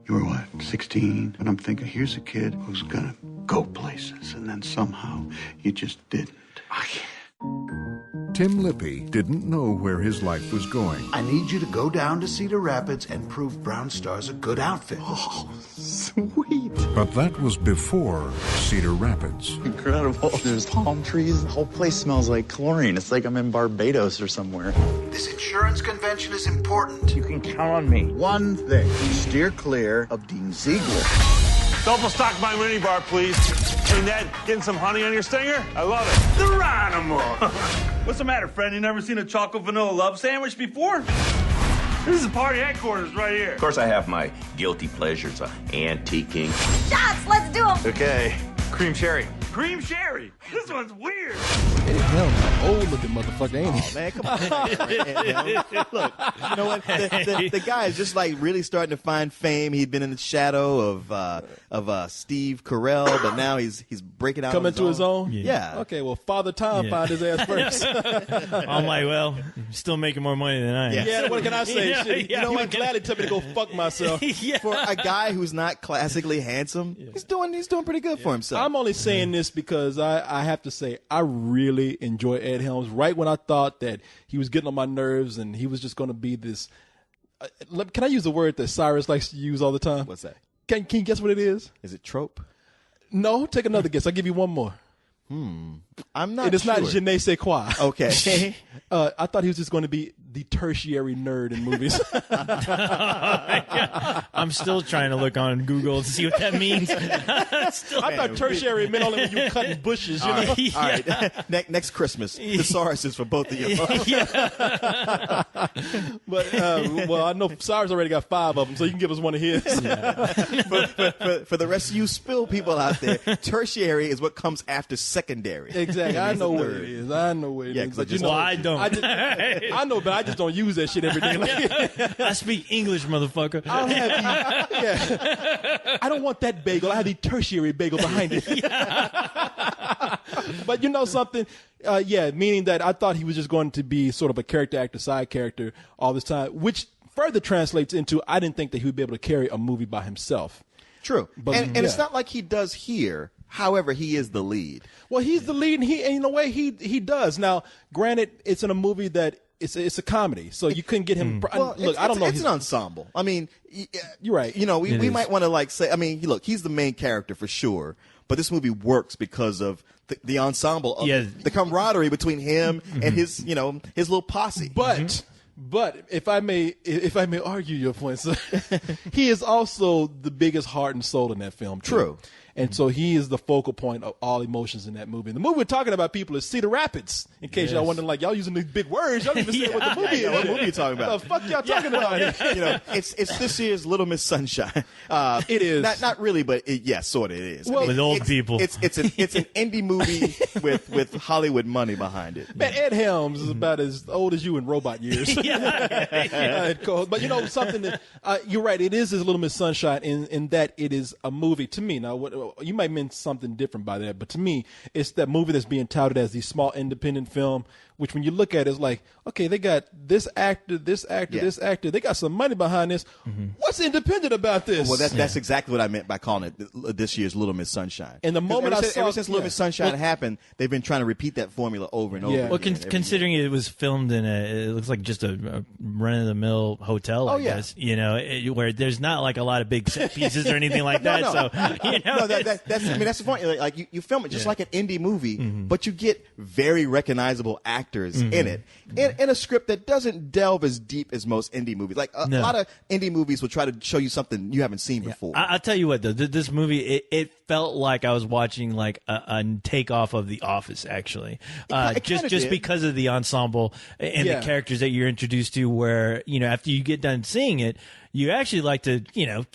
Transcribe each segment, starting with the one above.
You were what, 16? And I'm thinking, here's a kid who's gonna go places, and then somehow you just didn't. Tim Lippy didn't know where his life was going. I need you to go down to Cedar Rapids and prove Brown Star's a good outfit. Oh, sweet. But that was before Cedar Rapids. Incredible. There's palm trees. The whole place smells like chlorine. It's like I'm in Barbados or somewhere. This insurance convention is important. You can count on me. One thing, steer clear of Dean Ziegler. Double stock my minibar, please. Hey, Ned, getting some honey on your stinger? I love it. The animal. What's the matter, friend? You never seen a chocolate vanilla love sandwich before? This is party headquarters right here. Of course, I have my guilty pleasures, antiquing. Shots, let's do them. Okay, cream sherry. Cream sherry. This one's weird. Him, old looking motherfucker, ain't he? Oh, man, come on. Look, you know what? The guy is just like really starting to find fame. He'd been in the shadow of Steve Carell, but now he's breaking out. Coming to his own? Yeah. Okay, well, Father Time found his ass first. I'm like, well, still making more money than I am. Yeah, what can I say? Shit, you know what? Gladly took me to go fuck myself. For a guy who's not classically handsome, he's doing pretty good for himself. I'm only saying this because I have to say I really enjoy Ed Helms. Right when I thought that he was getting on my nerves and he was just going to be this. Can I use a word that Cyrus likes to use all the time? What's that? Can you guess what it is? Is it trope? No, take another guess. I'll give you one more. I'm not. It is sure. not je ne sais quoi. Okay. I thought he was just going to be the tertiary nerd in movies. I'm still trying to look on Google to see what that means. I thought tertiary meant only when you were cutting bushes. You know? All right. Next Christmas, thesaurus is for both of you. But well, I know Cyrus already got 5 of them, so you can give us one of his. For the rest of you spill people out there, tertiary is what comes after secondary. Exactly. I know what it is. I know what it is. But well, I don't. I know, but I just don't use that shit every day. I speak English, motherfucker. I'll have I don't want that bagel. I have the tertiary bagel behind it. But you know something? Meaning that I thought he was just going to be sort of a character actor, side character all this time, which further translates into I didn't think that he would be able to carry a movie by himself. True. But, and it's not like he does here. However, he is the lead. Well, he's the lead, and in a way, he does. Now, granted, it's in a movie that it's a comedy, so you couldn't get him. Well, look, I don't know. It's an ensemble. I mean, you're right. You know, we might want to say. I mean, look, he's the main character for sure, but this movie works because of the ensemble, of the camaraderie between him and his little posse. But if I may argue your point, sir, he is also the biggest heart and soul in that film. True. And so he is the focal point of all emotions in that movie. And the movie we're talking about, people, is Cedar Rapids. In case y'all wondering, like, y'all using these big words, y'all don't even say what the movie is. What movie you talking about? The fuck y'all talking about? It's this year's Little Miss Sunshine. It is not really, but sort of it is. Well, with old people. It's an indie movie with Hollywood money behind it. Man, Ed Helms is about as old as you in robot years. But you know something that you're right. It is Little Miss Sunshine in that it is a movie to me. Now, you might mean something different by that, but to me, it's that movie that's being touted as the small independent film, which when you look at it, it's like, okay, they got this actor, this actor, they got some money behind this. What's independent about this? Well, that's exactly what I meant by calling it this year's Little Miss Sunshine. And the moment ever since Little Miss Sunshine happened, they've been trying to repeat that formula over and over. Well, considering it was filmed in it looks like just a run-of-the-mill hotel, I guess, where there's not like a lot of big set pieces or anything like that. No. So, that's the point. Like you film it just like an indie movie, but you get very recognizable actors in it, in a script that doesn't delve as deep as most indie movies. Like a lot of indie movies will try to show you something you haven't seen before. I'll tell you what, though, this movie, it felt like I was watching like a takeoff of The Office, actually, just because of the ensemble and the characters that you're introduced to. Where after you get done seeing it, you actually like to,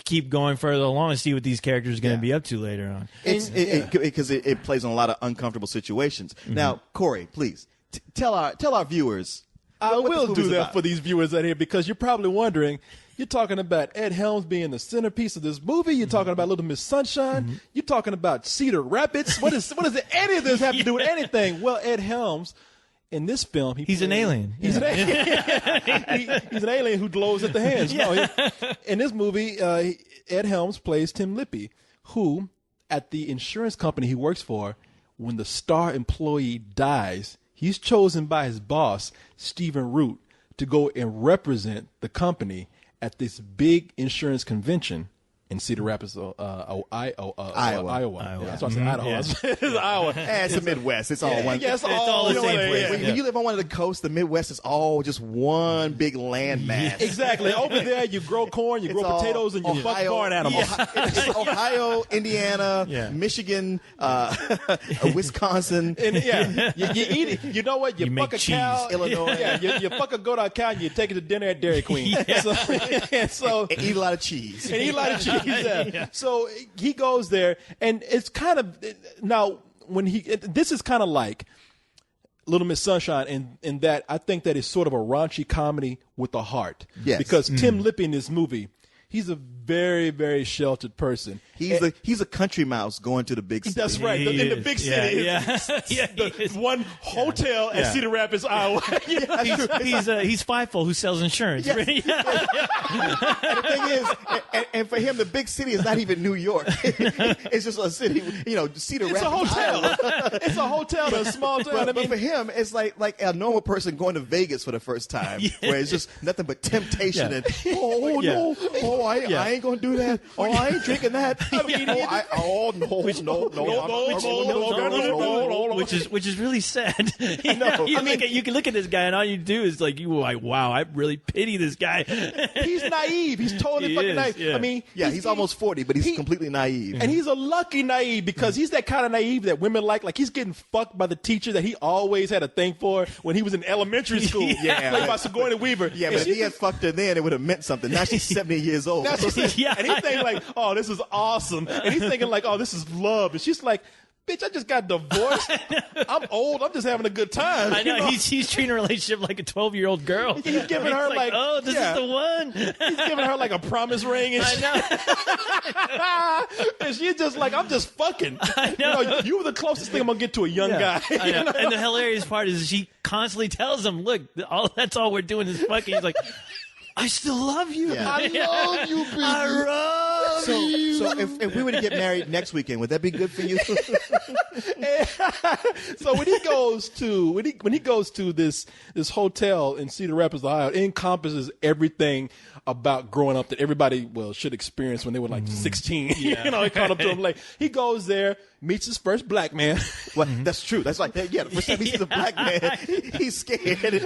keep going further along and see what these characters are going to be up to later on. Because it plays on a lot of uncomfortable situations. Now, Korey, please tell our viewers. I will do that for these viewers out here, because you're probably wondering. You're talking about Ed Helms being the centerpiece of this movie. You're talking about Little Miss Sunshine. You're talking about Cedar Rapids. What does any of this have to do with anything? Well, Ed Helms In this film, he's an alien. He's an alien. He's an alien who glows at the hands. No, in this movie, Ed Helms plays Tim Lippy, who, at the insurance company he works for, when the star employee dies, he's chosen by his boss, Stephen Root, to go and represent the company at this big insurance convention in Cedar Rapids, Iowa. Yeah, that's why I said Idaho. It's Iowa. It's the Midwest. It's all one. Yeah, it's all the same place. When you live on one of the coasts, the Midwest is all just one big landmass. Exactly. Over there, you grow corn, you grow potatoes, and you fuck barn animals. It's Ohio, Indiana, Michigan, Wisconsin. And you eat it. You know what? You fuck a cow, Illinois. Yeah, you fuck a goat out cow, and you take it to dinner at Dairy Queen. So and eat a lot of cheese. So he goes there, and it's kind of now when this is kind of like Little Miss Sunshine in that I think that it's sort of a raunchy comedy with a heart. Yes. Because Tim Lippy in this movie, he's a very, very sheltered person. He's a country mouse going to the big city. That's right. In the big city. The one hotel at Cedar Rapids, Iowa. He's Feifel who sells insurance. Yes. And the thing is, and for him, the big city is not even New York. It's just a city, Cedar Rapids. It's a hotel. It's a hotel in a small town. But for him, it's like a normal person going to Vegas for the first time, where it's just nothing but temptation and, I ain't going to do that. Oh, I ain't drinking that. Which is really sad. You can look at this guy and all you do is wow, I really pity this guy. He's naive. He's totally fucking naive. Yeah. I mean, he's almost 40, but he's completely naive. And he's a lucky naive because he's that kind of naive that women like. Like he's getting fucked by the teacher that he always had a thing for when he was in elementary school. Played by Sigourney Weaver. Yeah, but if he had fucked her then, it would have meant something. Now she's 70 years old. And he's thinking like, oh, this is awesome. And he's thinking like, oh, this is love. And she's like, bitch, I just got divorced. I'm old. I'm just having a good time. I know. He's treating a relationship like a 12-year-old girl. He's giving her like, oh, this is the one. He's giving her like a promise ring. And I know. And she's just like, I'm just fucking. I know. You were the closest thing I'm going to get to a young guy. I know. And the hilarious part is she constantly tells him, look, that's all we're doing is fucking. He's like, I still love you. Yeah. I love you, baby. I love you. So if we were to get married next weekend, would that be good for you? So when he goes to this hotel in Cedar Rapids, Ohio, it encompasses everything about growing up that everybody should experience when they were like 16. He caught up to him late. He goes there, meets his first black man. Well, that's true. That's like the first time he sees a black man, he's scared. He's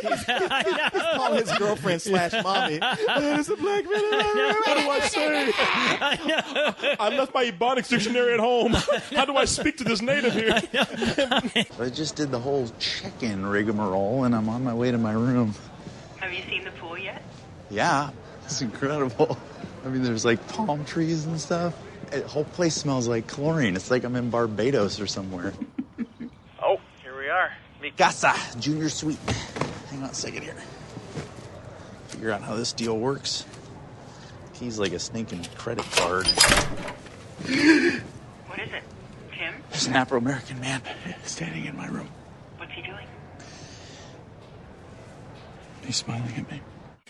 calling his girlfriend / mommy. There's a black man. What do I say? I left my Ebonics dictionary at home. How do I speak to this native here? I just did the whole check-in rigmarole, and I'm on my way to my room. Have you seen the pool yet? Yeah, it's incredible. I mean, there's like palm trees and stuff. The whole place smells like chlorine. It's like I'm in Barbados or somewhere. Oh, here we are. Mi casa, Junior Suite. Hang on a second here. Figure out how this deal works. He's like a stinking credit card. What is it? Tim? There's an Afro-American man standing in my room. What's he doing? He's smiling at me.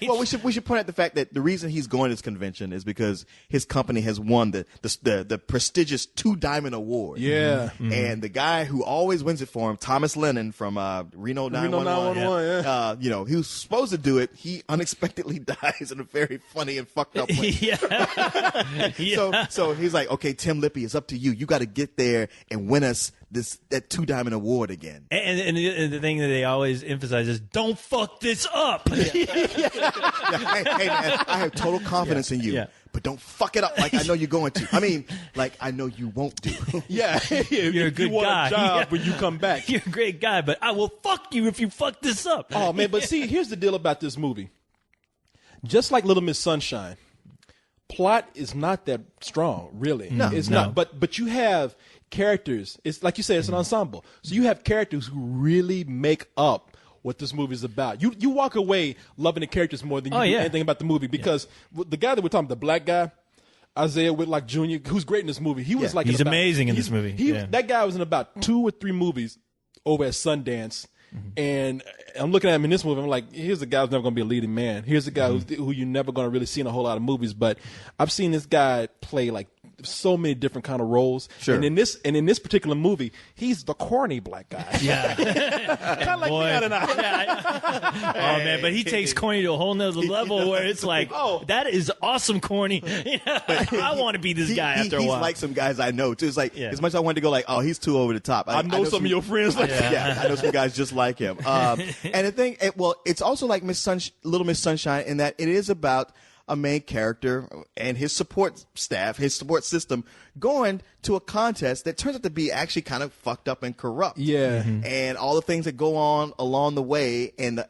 Well, we should point out the fact that the reason he's going to this convention is because his company has won the prestigious 2 Diamond Award. Yeah. Mm-hmm. And the guy who always wins it for him, Thomas Lennon from Reno 911. He was supposed to do it. He unexpectedly dies in a very funny and fucked up way. So he's like, okay, Tim Lippy, it's up to you. You got to get there and win us that 2 Diamond Award again. And the thing that they always emphasize is, don't fuck this up. Hey, man, I have total confidence in you, but don't fuck it up like I know you're going to. I mean, like I know you won't do. You're a good guy. A job when you come back. You're a great guy, but I will fuck you if you fuck this up. Oh, man, but see, here's the deal about this movie. Just like Little Miss Sunshine, plot is not that strong, really. No, it's not. But you have characters. It's like you say, it's an ensemble. So you have characters who really make up what this movie is about. You walk away loving the characters more than you do anything about the movie because the guy that we're talking about, the black guy, Isaiah Whitlock Jr., who's great in this movie. He was like he's amazing in this movie. That guy was in about 2 or 3 movies over at Sundance. And I'm looking at him in this movie. I'm like, here's a guy who's never going to be a leading man. Here's a guy who you're never going to really see in a whole lot of movies. But I've seen this guy play like so many different kind of roles. Sure. And in this particular movie, he's the corny black guy. Yeah. Kind of like me and I. Oh man, but he takes corny to a whole nother level where it's like, that is awesome corny. I want to be this guy after a while. He's like some guys I know too. It's like as much as I wanted to go like, oh, he's too over the top. I know some of your friends like that. Yeah, I know some guys just like him. And the thing, it's also like Little Miss Sunshine in that it is about a main character and his support staff, his support system, going to a contest that turns out to be actually kind of fucked up and corrupt. Yeah. And all the things that go on along the way and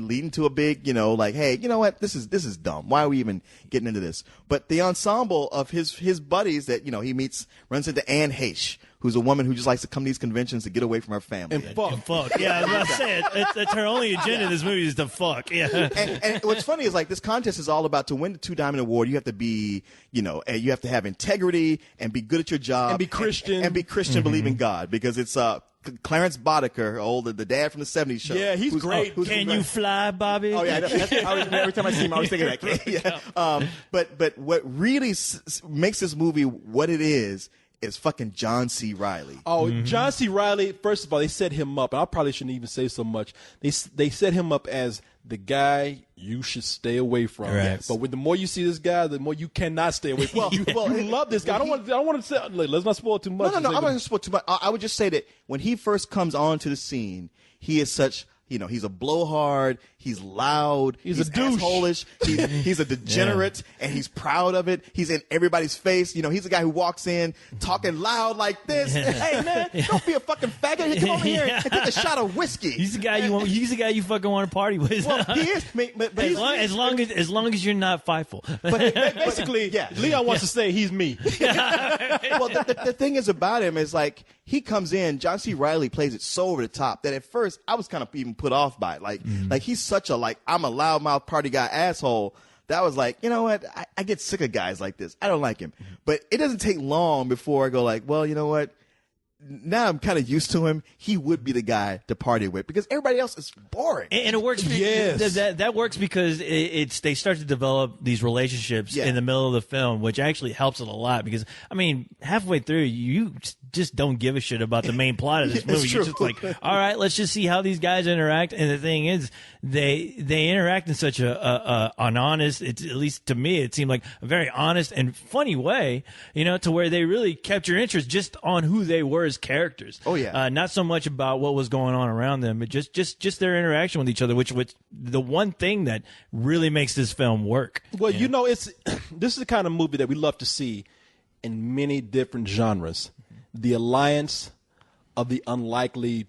leading to a big, like, hey, you know what? This is dumb. Why are we even getting into this? But the ensemble of his buddies that, he meets, runs into Anne Heche, who's a woman who just likes to come to these conventions to get away from her family. And fuck. Yeah, I was about to say, it's her only agenda in this movie is to fuck. Yeah. And what's funny is like this contest is all about to win the 2 Diamond Award. You have to be, you have to have integrity and be good at your job. And be Christian. And be Christian, believe in God. Because it's Clarence Boddicker, the dad from the 70s show. Yeah, he's great. Can you fly, Bobby? Oh, yeah. Every time I see him, I always think of that. Yeah. But what really makes this movie what it is fucking John C. Reilly. Oh, John C. Reilly, first of all, they set him up, and I probably shouldn't even say so much. They set him up as the guy you should stay away from. Right. Yes. But the more you see this guy, the more you cannot stay away from. You love this guy. I don't want to say, let's not spoil too much. No, I'm not going to spoil too much. I would just say that when he first comes onto the scene, he is such... he's a blowhard. He's loud. He's a douche. Asshole-ish. He's a degenerate, and he's proud of it. He's in everybody's face. He's a guy who walks in talking loud like this. Hey man, don't be a fucking faggot. Come over here and take a shot of whiskey. He's the guy you fucking want to party with. Well, he is. But as long as you're not fightful. But basically, Leon wants to say he's me. Well, the thing is about him is like he comes in. John C. Reilly plays it so over the top that at first I was kind of even put off by it. Like he's such a I'm a loudmouth party guy asshole. That was like, you know what? I get sick of guys like this. I don't like him. But it doesn't take long before I go like, well, you know what? Now I'm kind of used to him. He would be the guy to party with because everybody else is boring. And it works. Yes. That works because they start to develop these relationships in the middle of the film, which actually helps it a lot because, halfway through, you just don't give a shit about the main plot of this movie. You're just like, all right, let's just see how these guys interact. And the thing is, they interact in such an honest, at least to me, it seemed like a very honest and funny way, to where they really kept your interest just on who they were as characters. Oh yeah. Not so much about what was going on around them, but just their interaction with each other, which the one thing that really makes this film work. Well, this is the kind of movie that we love to see in many different genres. The alliance of the unlikely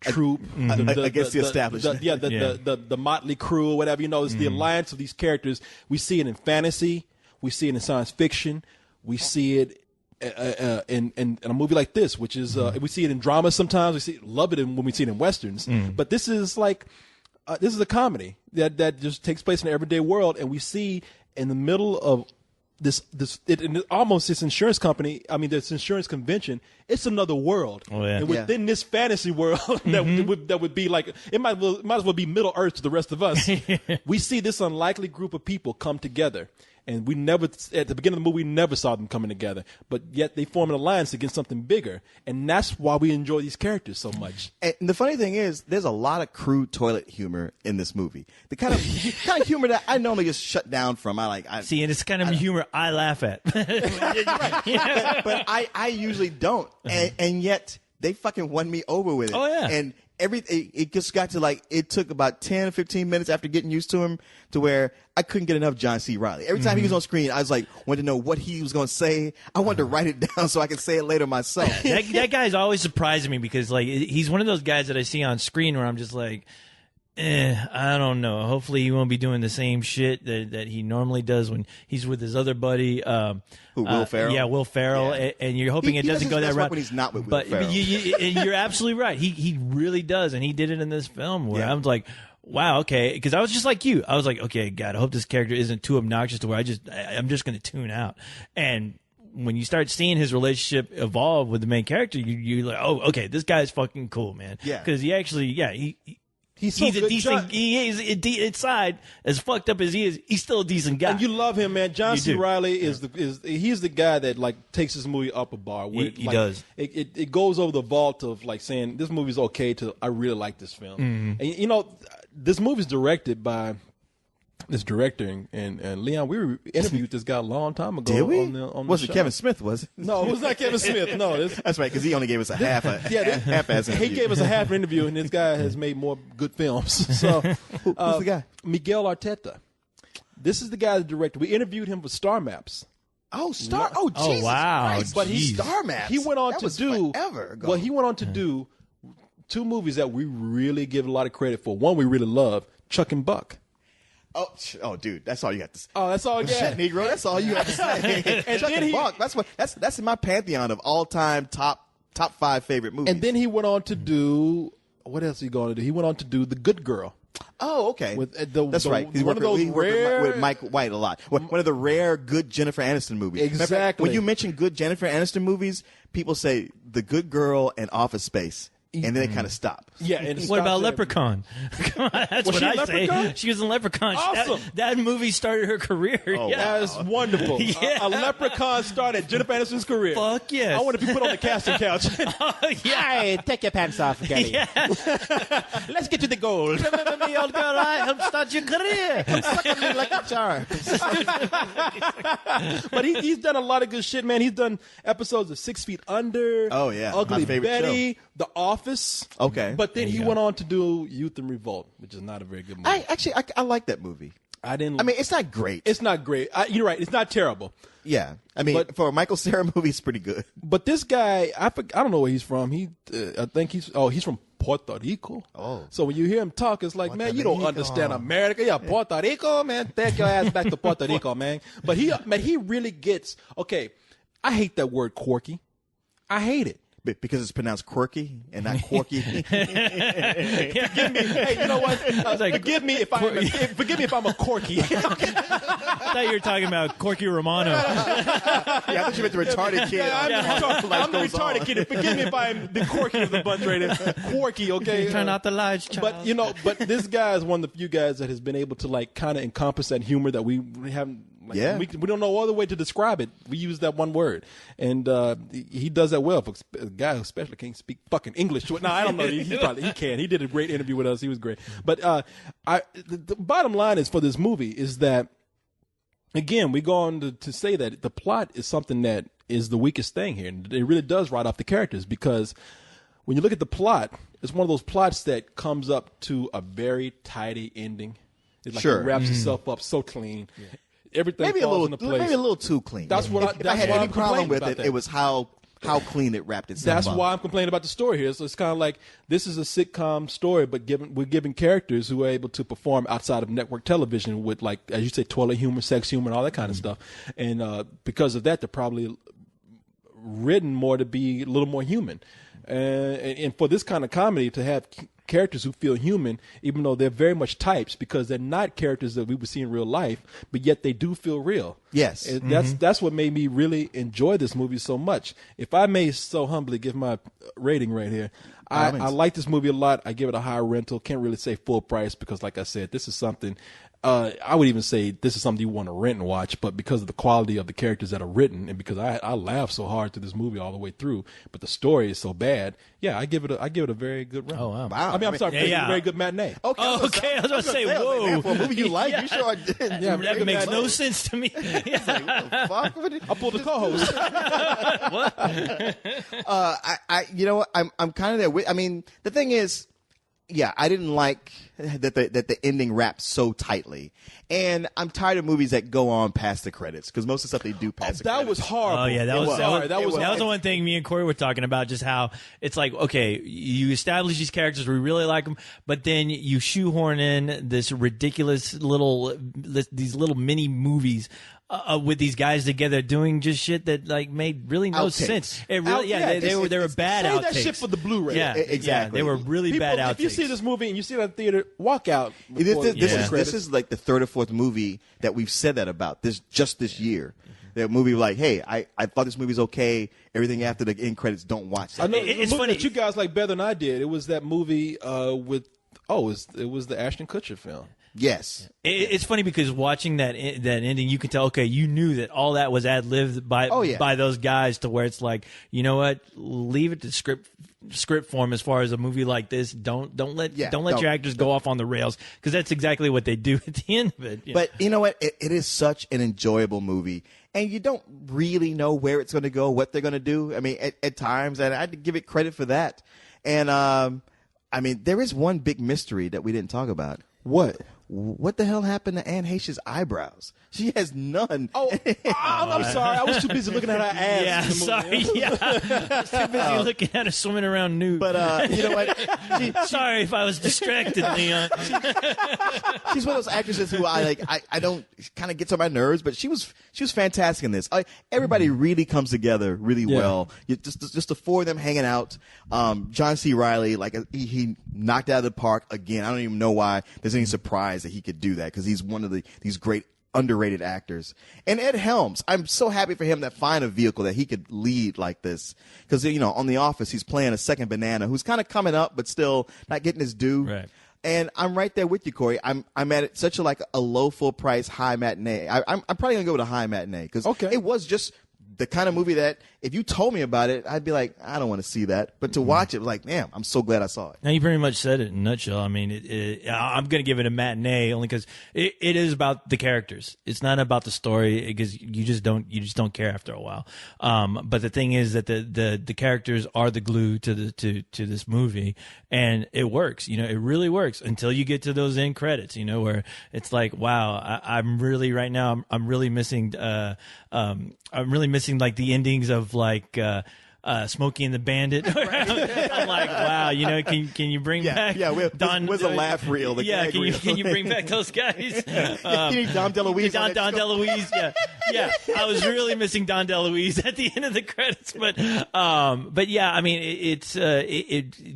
troop against the establishment. The motley crew or whatever. It's the alliance of these characters. We see it in fantasy. We see it in science fiction. We see it in a movie like this, which is we see it in drama sometimes. We love it when we see it in westerns. But this is like this is a comedy that just takes place in the everyday world, and we see in the middle of almost this insurance company. This insurance convention. It's another world. Oh, yeah. And within this fantasy world that would be like it might as well be Middle Earth to the rest of us. We see this unlikely group of people come together. And we never, at the beginning of the movie, we never saw them coming together. But yet they form an alliance against something bigger. And that's why we enjoy these characters so much. And the funny thing is, there's a lot of crude toilet humor in this movie. The kind of humor that I normally just shut down from. And it's kind of humor I laugh at. But I usually don't. And yet they fucking won me over with it. Oh, yeah. And it just got to it took about 10 or 15 minutes after getting used to him to where I couldn't get enough John C. Reilly. Every time he was on screen, I was wanted to know what he was going to say. I wanted to write it down so I could say it later myself. that guy's always surprising me because he's one of those guys that I see on screen where I'm just like, I don't know. Hopefully he won't be doing the same shit that he normally does when he's with his other buddy. Will Ferrell? Yeah, Will Ferrell. Yeah. And you're hoping it doesn't go that route. When he's not with Will Ferrell. You're absolutely right. He really does. And he did it in this film where I was like, wow, okay. Because I was just like you. I was like, okay, God, I hope this character isn't too obnoxious to where I'm just going to tune out. And when you start seeing his relationship evolve with the main character, you're like, oh, okay, this guy's fucking cool, man. Yeah. Because he actually, he's a decent. He is inside, as fucked up as he is. He's still a decent guy. And you love him, man. John C. Reilly he's the guy that like takes this movie up a bar. Where He does. It goes over the vault of like saying this movie's okay to I really like this film. Mm-hmm. And this movie's directed by this director and Leon. We interviewed this guy a long time ago. Did we? On the Was it show. Kevin Smith? Was it? No, it was not Kevin Smith. No, that's right, because he only gave us a half-ass interview. He gave us a half interview, and this guy has made more good films. So, who's the guy? Miguel Arteta. This is the guy that directed. We interviewed him for Star Maps. Oh, Star! Oh, Jesus wow! Christ. But Star Maps. He went on that to was do forever ago. Well, he went on to do 2 movies that we really give a lot of credit for. One we really love, Chuck and Buck. Oh, dude, that's all you have to say. Oh, that's all you Shit, Negro, that's all you have to say. And Chuck and Buck, that's in my pantheon of all-time top 5 favorite movies. And then he went on to do what else? He going to do? He went on to do The Good Girl. Oh, okay. That's right. He One worked of those rare with Mike White a lot. One of the rare good Jennifer Aniston movies. Exactly. Remember, when you mention good Jennifer Aniston movies, people say The Good Girl and Office Space. And then they kind of stop. Yeah. And what about Leprechaun? Come on, that's what I say. She was in Leprechaun. Awesome. That movie started her career. Oh, That is wonderful. Yeah. A Leprechaun started Jennifer Aniston's career. Fuck yes. I want to be put on the casting couch. Yeah. Take your pants off, Kelly. Yeah. Let's get to the gold. Remember me, old girl? I helped start your career. Sucking me like a charm. But he's done a lot of good shit, man. He's done episodes of 6 Feet Under. Oh, yeah. Ugly My favorite Betty, show. The Office. Okay. But then he went on to do Youth and Revolt, which is not a very good movie. I like that movie. I mean, it's not great. It's not great. You're right. It's not terrible. Yeah. I mean, for a Michael Cera movie, it's pretty good. But this guy, I don't know where he's from. I think he's from Puerto Rico. Oh. So when you hear him talk, it's like, man, you don't understand America. Yeah, Puerto Rico, man. Take your ass back to Puerto Rico, man. But he really gets, okay, I hate that word quirky. I hate it. Because it's pronounced quirky and not quirky. Forgive me. Hey, you know what? Forgive me if I'm a corky. I thought you were talking about Corky Romano. Yeah, I thought you meant the retarded kid. I'm the retarded kid. Forgive me if I'm the quirky of the bunch right there. Quirky, okay? Try not to large child. But this guy is one of the few guys that has been able to like kind of encompass that humor that we haven't. We don't know other way to describe it. We use that one word, and he does that well for a guy who especially can't speak fucking English. No, I don't know. He can. He did a great interview with us. He was great. But the bottom line is for this movie is that, again, we go on to say that the plot is something that is the weakest thing here, and it really does write off the characters because when you look at the plot, it's one of those plots that comes up to a very tidy ending. It's like it wraps itself up so clean. Yeah. Everything falls into place. Maybe a little too clean. That's what if I had any problem with it. That. It was how clean it wrapped itself up. That's why I'm complaining about the story here. So it's kind of like this is a sitcom story, but we're giving characters who are able to perform outside of network television with, like, as you say, toilet humor, sex humor, and all that kind of stuff. And because of that, they're probably written more to be a little more human. And for this kind of comedy to have characters who feel human, even though they're very much types, because they're not characters that we would see in real life, but yet they do feel real. Yes. And that's what made me really enjoy this movie so much. If I may so humbly give my rating right here, I like this movie a lot. I give it a high rental. Can't really say full price because, like I said, this is something I would even say this is something you want to rent and watch, but because of the quality of the characters that are written and because I laughed so hard through this movie all the way through, but the story is so bad. Yeah, I give it a very good run. Oh wow! I mean, I'm sorry, a very good matinee. Okay, I was about to say, whoa, for a movie you like, you sure did. Yeah, that makes no sense to me. Fuck? I pulled the co-host. You know what? I'm kind of there with. I mean, the thing is, yeah, I didn't like that the ending wrapped so tightly, and I'm tired of movies that go on past the credits because most of the stuff they do past the credits. That was horrible. Oh yeah, that was the one thing me and Korey were talking about. Just how it's like, okay, you establish these characters, we really like them, but then you shoehorn in this ridiculous these little mini movies. With these guys together doing just shit that like made really no sense. It really, they were bad outtakes. That shit for the Blu-ray. Yeah, exactly. Yeah, they were really bad outtakes. If you see this movie and you see it in the theater, walk out. This is like the third or fourth movie that we've said that about this year. The movie like, hey, I thought this movie's okay. Everything after the end credits, don't watch that. I know it's funny that you guys like better than I did. It was that movie with it was the Ashton Kutcher film. Yes. It's funny because watching that ending, you can tell, okay, you knew that all that was ad-libbed by those guys, to where it's like, you know what, leave it to script form as far as a movie like this. Don't let your actors go off on the rails, because that's exactly what they do at the end of it. But you know what? It is such an enjoyable movie, and you don't really know where it's going to go, what they're going to do. I mean, at times, and I had to give it credit for that. And I mean, there is one big mystery that we didn't talk about. What the hell happened to Anne Heche's eyebrows? She has none. Oh, I'm sorry. I was too busy looking at her ass. Yeah, sorry. Yeah. I was too busy looking at her swimming around nude. But you know what? Sorry if I was distracted, Leon. She's one of those actresses who I don't kind of gets on my nerves, but she was fantastic in this. Everybody really comes together really well. Just the four of them hanging out. John C. Reilly, he knocked out of the park again. I don't even know why there's any surprise that he could do that, because he's one of these great underrated actors. And Ed Helms, I'm so happy for him to find a vehicle that he could lead like this, because on The Office he's playing a second banana who's kind of coming up but still not getting his due. Right. And I'm right there with you, Korey. I'm at such a low full price high matinee. I'm probably gonna go with a high matinee, because it was just the kind of movie that if you told me about it, I'd be like, I don't want to see that. But to watch it, like, damn, I'm so glad I saw it. Now, you pretty much said it in a nutshell. I mean, I'm going to give it a matinee only because it is about the characters. It's not about the story, because you just don't care after a while. But the thing is that the characters are the glue to this movie, and it works. It really works until you get to those end credits. Where it's like, wow, I'm really right now. I'm really missing. I'm really missing like the endings of like Smokey and the Bandit. I'm like, wow, can you bring back where's the laugh reel? Can you bring back those guys? You need Dom DeLuise. Don DeLuise, yeah. I was really missing Don DeLuise at the end of the credits, but yeah, I mean, it's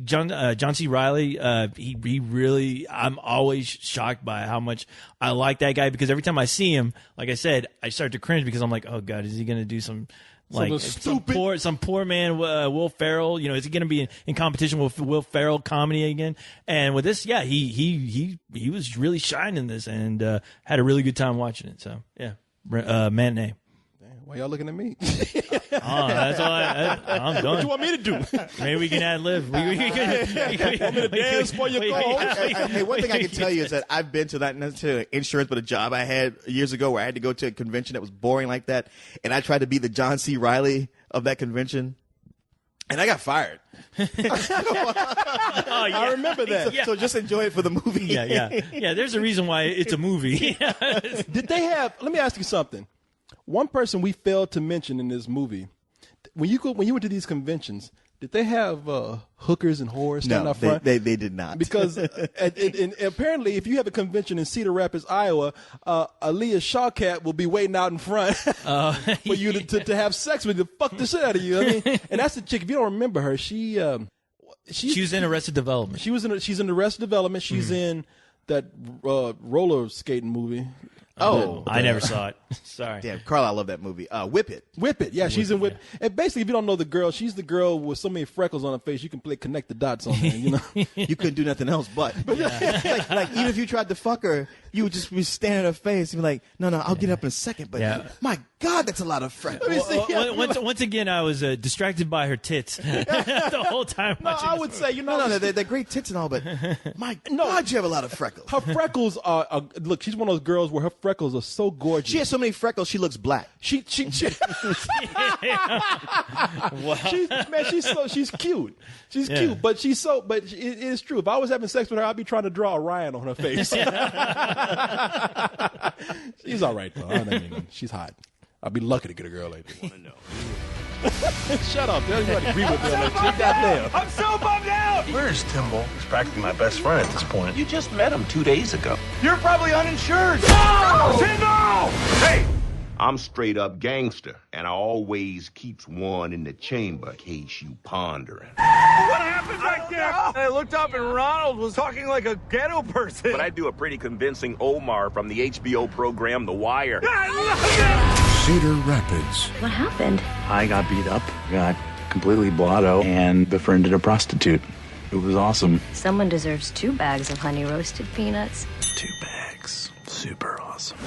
John C. Reilly. He really, I'm always shocked by how much I like that guy, because every time I see him, like I said, I start to cringe, because I'm like, oh God, is he going to do some poor man Will Ferrell? Is he going to be in competition with Will Ferrell comedy again? And with this, yeah, he was really shining this, and had a really good time watching it. So yeah, matinee. Why y'all looking at me? That's all I'm done. What you want me to do? Maybe we can ad-lib. Want me to dance for your goal? Hey, one thing I can tell you is that I've been to not necessarily insurance, but a job I had years ago where I had to go to a convention that was boring like that, and I tried to be the John C. Reilly of that convention, and I got fired. I remember that. So just enjoy it for the movie. Yeah. There's a reason why it's a movie. Did they have? Let me ask you something. One person we failed to mention in this movie, when you went to these conventions, did they have hookers and whores standing up front? They did not. Because and apparently, if you have a convention in Cedar Rapids, Iowa, Aaliyah Shawkat will be waiting out in front for you to have sex with you, to fuck the shit out of you. I mean, and that's the chick. If you don't remember her, she was in Arrested Development. She's in Arrested Development. She's in that roller skating movie. I never saw it. Sorry. Damn, Carl, I love that movie. Whip It. Yeah, she's in Whip. Yeah. And basically, if you don't know the girl, she's the girl with so many freckles on her face, you can connect the dots on her, You couldn't do nothing else but. like, even if you tried to fuck her, you would just be staring at her face and be like, no, I'll get up in a second, but my God, that's a lot of freckles. Once again, I was distracted by her tits the whole time watching I would say, they're great tits and all, but God, you have a lot of freckles. Her freckles are look, she's one of those girls where her freckles are so gorgeous. She has so many freckles, she looks black. She wow. She's cute. She's cute, but it is true. If I was having sex with her, I'd be trying to draw a Ryan on her face. She's all right though. I mean, she's hot. I'd be lucky to get a girl like this. Shut up. You don't agree with me on that. I'm so bummed out. Where's Timble? He's practically my best friend at this point. You just met him 2 days ago. You're probably uninsured. No! Timble! Hey! I'm straight up gangster, and I always keeps one in the chamber in case you pondering. What happened back there? I looked up and Ronald was talking like a ghetto person. But I do a pretty convincing Omar from the HBO program The Wire. Cedar Rapids. What happened? I got beat up, got completely blotto, and befriended a prostitute. It was awesome. Someone deserves 2 bags of honey roasted peanuts. 2 bags. Super awesome.